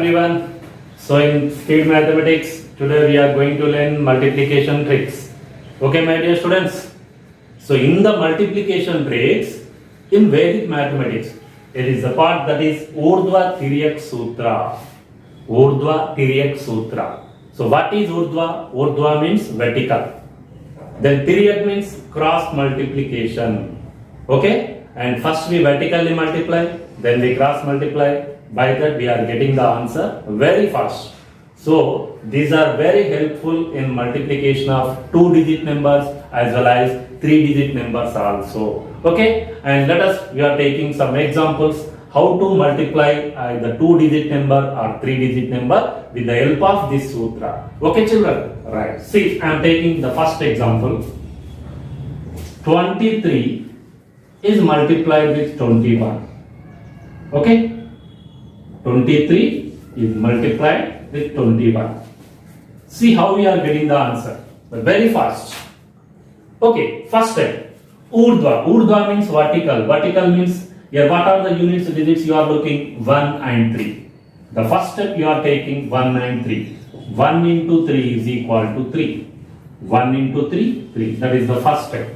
everyone. So in Speed Mathematics, today we are going to learn multiplication tricks. Okay, my dear students. So in the multiplication tricks, in Vedic mathematics, there is a part that is Urdhva Tiryak Sutra. Urdhva Tiryak Sutra. So what is Urdhva? Urdhva means vertical. Then Tiryak means cross multiplication. Okay? And first we vertically multiply, then we cross multiply. By that we are getting the answer very fast. So these are very helpful in multiplication of 2-digit numbers as well as 3-digit numbers also. Okay? And we are taking some examples how to multiply the 2-digit number or 3-digit number with the help of this sutra. Okay, children? Right. See, I am taking the first example. 23 is multiplied with 21. Okay? 23 is multiplied with 21. See how we are getting the answer. But very fast. Okay, first step. Urdhva. Urdhva means vertical. Vertical means here what are the units digits you are looking? 1 and 3. The first step you are taking 1 and 3. 1 into 3 is equal to 3. 1 into 3, 3. That is the first step.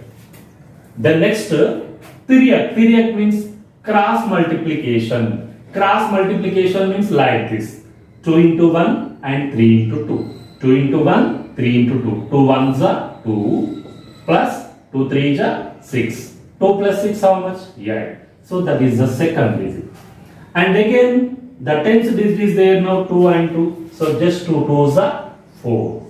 The next, Tiryak. Tiryak means cross multiplication. Cross multiplication means like this. 2 into 1 and 3 into 2. 2 into 1, 3 into 2. 2 1s are 2 plus 2 3s are 6. 2 plus 6 how much? 8. So that is the second digit. And again the 10th digit is there now, 2 and 2. So just 2 2s are 4.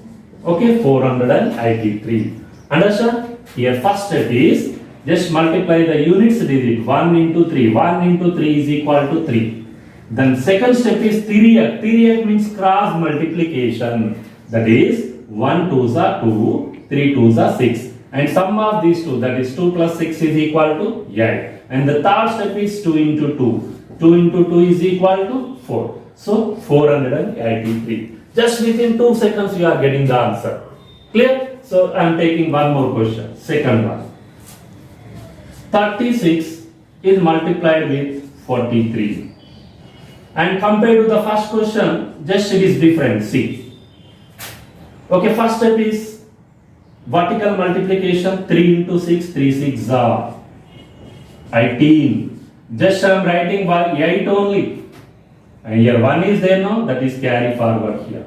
Okay, 483. Understand? Here first step is just multiply the units digit 1 into 3. 1 into 3 is equal to 3. Then second step is Tiryak. Tiryak means cross multiplication. That is 1 2s are 2, 3 2s are 6. And sum of these two, that is 2 plus 6 is equal to 8. And the third step is 2 into 2. 2 into 2 is equal to 4. So 483. Just within 2 seconds you are getting the answer. Clear? So I am taking one more question. Second one. 36 is multiplied with 43. And compared to the first question, just it is different. See. Okay, first step is vertical multiplication. 3 into 6, 3 6 are 18. Just I am writing 8 only. And here 1 is there now, that is carry forward here.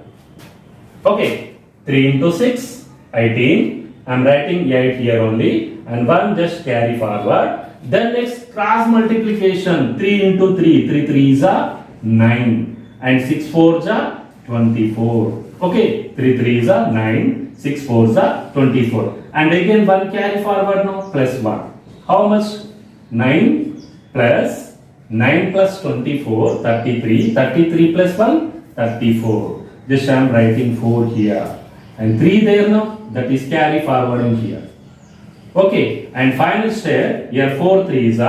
Okay, 3 into 6, 18. I am writing 8 here only. And 1 just carry forward. Then next cross multiplication. 3 into 3, 3 3s are 9. And 6 4s are 24. Okay, 3 3s are 9, 6 4s are 24. And again 1 carry forward now, plus 1. How much? 9 plus 9 plus 24, 33. 33 plus 1, 34. Just I am writing 4 here. And 3 there now, that is carry forward in here. Okay, and final step, here 4 3s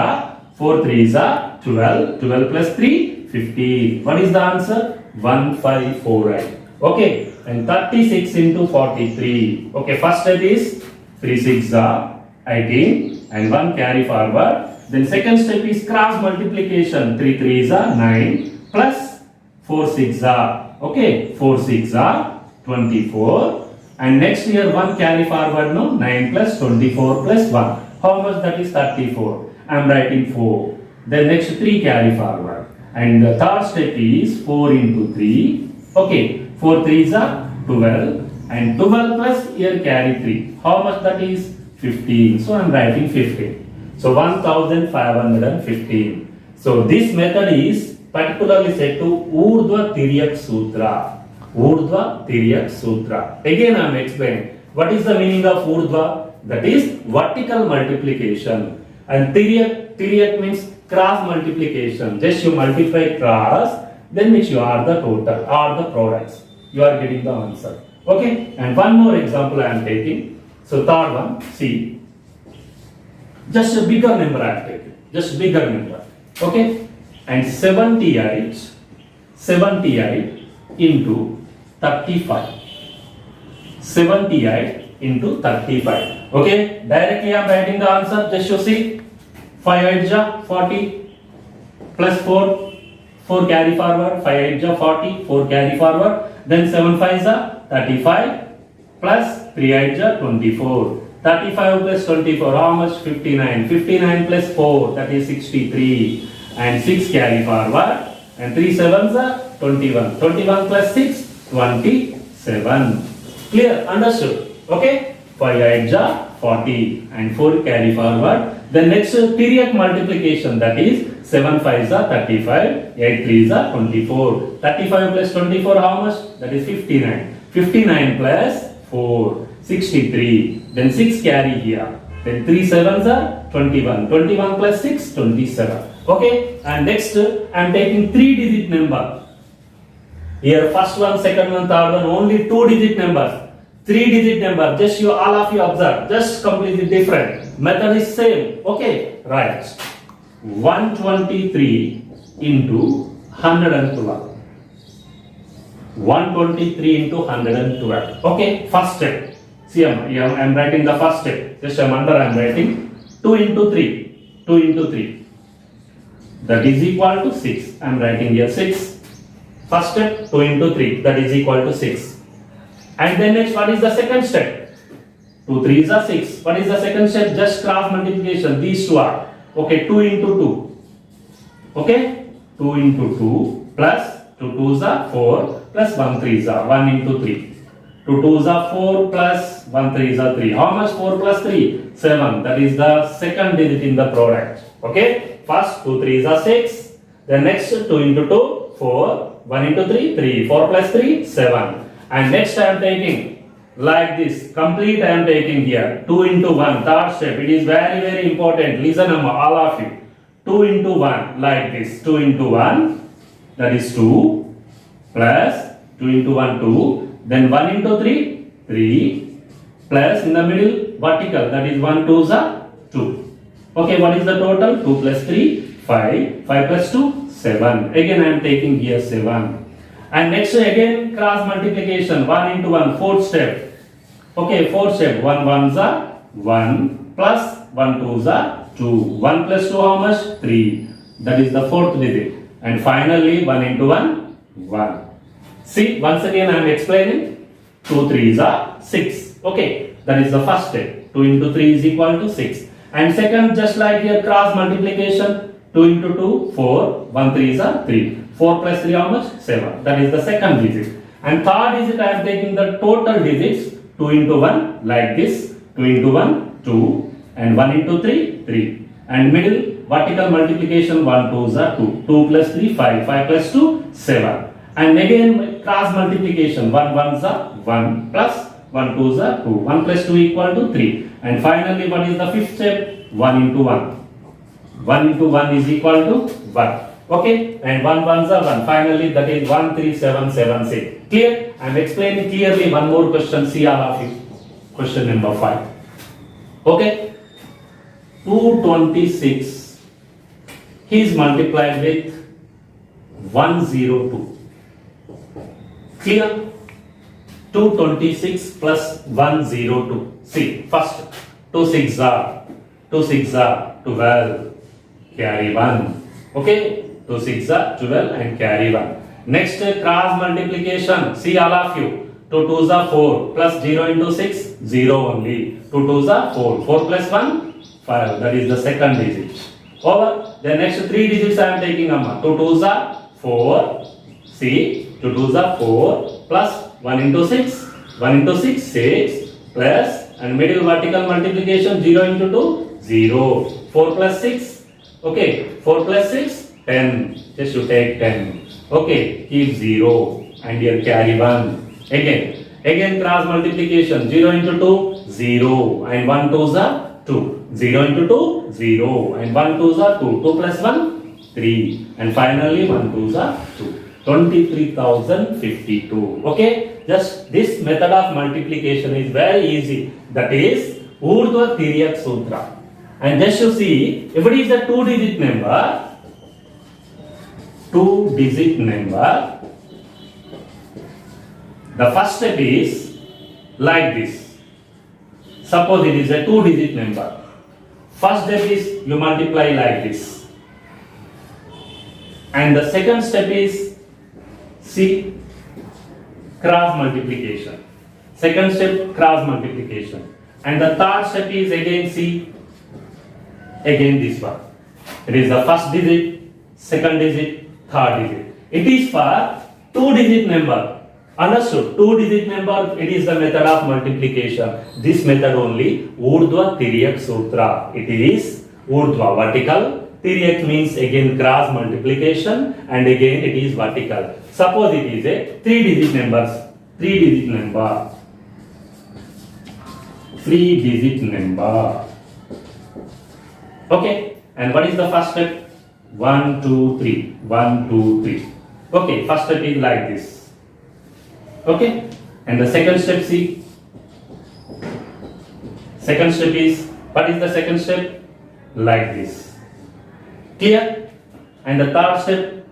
are 12. 12 plus 3, 15. What is the answer? 1548. Okay, and 36 into 43. Okay, first step is 3 6 are 18 and 1 carry forward. Then second step is cross multiplication. 3 3s are 9 plus 4 6 are. Okay, 4 6 are 24. And next here 1 carry forward now, 9 plus 24 plus 1. How much? That is 34. I am writing 4. Then next 3 carry forward. And the third step is 4 into 3. Okay, 4 3s are 12. And 12 plus here carry 3. How much that is? 15. So I am writing 15. So 1515. So this method is particularly said to Urdhva Tiryak Sutra. Urdhva Tiryak Sutra. Again I am explaining. What is the meaning of Urdhva? That is vertical multiplication. And Tiryak means cross multiplication. Just you multiply cross, then which you are the total or the products. You are getting the answer. Okay? And one more example I am taking. So third one, see. Just a bigger number I am taking. Just bigger number. Okay? And 78 into 35. 78 into 35. Okay? Directly I am writing the answer. Just you see. 5 8 ja 40 plus 4 4 carry forward, 5 8 ja 40, 4 carry forward, then 7 5 ja 35 plus 3 8 ja 24. 35 plus 24, how much? 59. 59 plus 4, that is 63. And 6 carry forward, and 3 sevens are 21. 21 plus 6, 27. Clear? Understood? Okay? 5 8 ja 40 and 4 carry forward. The next period multiplication, that is 7 5 are 35, 8 3 are 24. 35 plus 24, how much? That is 59. 59 plus 4, 63. Then 6 carry here. Then 3 sevens are 21. 21 plus 6, 27. Okay? And next I am taking 3 digit number. Here first one, second one, third one, only 2 digit numbers. 3 digit number, just you all of you observe, just completely different. Method is same. Okay, right. 123 into 112. 123 into 112. Okay, first step. See, I am writing the first step. Just I am writing 2 into 3. 2 into 3. That is equal to 6. I am writing here 6. First step, 2 into 3. That is equal to 6. And then next, what is the second step? 2 3s are 6. What is the second step? Just cross multiplication. These two are. Okay, 2 into 2. Okay? 2 into 2 plus 2 2s are 4 plus 1 3s are 1 into 3. 2 2s are 4 plus 1 3s are 3. How much? 4 plus 3? 7. That is the second digit in the product. Okay? First 2 3s are 6. Then next 2 into 2, 4. 1 into 3, 3. 4 plus 3, 7. And next I am taking like this. Complete I am taking here. 2 into 1. Third step. It is very, very important. Listen all of you. 2 into 1 like this. 2 into 1. That is 2. Plus 2 into 1, 2. Then 1 into 3, 3. Plus in the middle vertical. That is 1 2s are 2. Okay, what is the total? 2 plus 3, 5. 5 plus 2, 7. Again I am taking here 7. And next again cross multiplication. 1 into 1. Fourth step. Okay, fourth step. 1 1s are 1 plus 1 2s are 2. 1 plus 2 how much? 3. That is the fourth digit. And finally 1 into 1, 1. See, once again I am explaining. 2 3s are 6. Okay, that is the first step. 2 into 3 is equal to 6. And second, just like here cross multiplication. 2 into 2, 4. 1 3s are 3. 4 plus 3 how much? 7. That is the second digit. And third digit I am taking the total digits. 2 into 1 like this. 2 into 1, 2. And 1 into 3, 3. And middle vertical multiplication. 1 2s are 2. 2 plus 3, 5. 5 plus 2, 7. And again cross multiplication. 1 1s are 1 plus 1 2s are 2. 1 plus 2 equal to 3. And finally what is the fifth step? 1 into 1. 1 into 1 is equal to 1. Okay, and 1 1s are 1. Finally, that is 1 3 7 7 6. Clear? I am explaining clearly. One more question. See all of you. Question number 5. Okay, 226 is multiplied with 102. Clear? 226 plus 102. See, first 2 6 are 12. Carry 1. Okay, 2 6 are 12 and carry 1. Next cross multiplication. See all of you. 2 2s are 4 plus 0 into 6, 0 only. 2 2s are 4. 4 plus 1, 5. That is the second digit. Over. The next 3 digits I am taking. 2 2s are 4. See, 2 2s are 4 plus 1 into 6. 1 into 6, 6 plus and middle vertical multiplication 0 into 2, 0. 4 plus 6. Okay, 4 plus 6, 10. Just you take 10. Okay, keep 0 and here carry 1. Again cross multiplication. 0 into 2, 0 and 1 2s are 2. 0 into 2, 0 and 1 2s are 2. 2 plus 1, 3 and finally 1 2s are 2. 23,052. Okay, just this method of multiplication is very easy. That is Urdhva Tiryak Sutra. And just you see, if it is a 2 digit number, the first step is like this. Suppose it is a 2 digit number. First step is you multiply like this. And the second step is C, cross multiplication. Second step, cross multiplication. And the third step is again C, again this one. It is the first digit, second digit, third digit. It is for 2-digit number. Understood? 2-digit number, it is the method of multiplication. This method only, Urdhva Tiryak Sutra. It is Urdhva, vertical. Tiryak means again cross multiplication, and again it is vertical. Suppose it is a 3-digit numbers. 3-digit number. 3-digit number. Okay. And what is the first step? 1, 2, 3. 1, 2, 3. Okay. First step is like this. Okay, and the second step, see. Second step is, what is the second step? Like this. Clear? And the third step,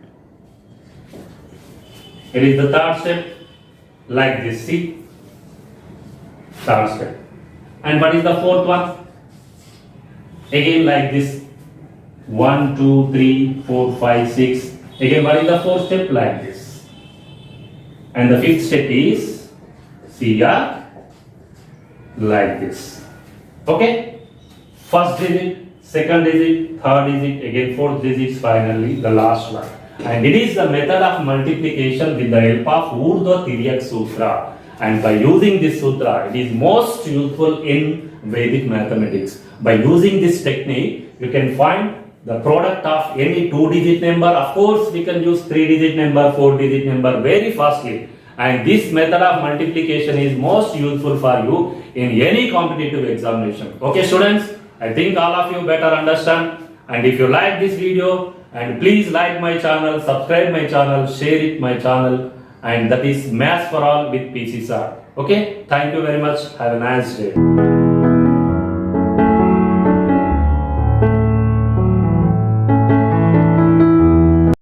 it is the third step, like this, see. Third step. And what is the fourth one? Again like this. 1, 2, 3, 4, 5, 6. Again, what is the fourth step? Like this. And the fifth step is Siya, like this. Okay? First digit, second digit, third digit, again fourth digit, finally the last one. And it is the method of multiplication with the help of Urdhva Tiryak Sutra. And by using this sutra, it is most useful in Vedic mathematics. By using this technique, you can find the product of any 2-digit number. Of course, we can use 3-digit number, 4-digit number very fastly. And this method of multiplication is most useful for you in any competitive examination. Okay, students, I think all of you better understand. And if you like this video, and please like my channel, subscribe my channel, share it my channel, and that is Maths for All with PC Sir. Okay, thank you very much. Have a nice day.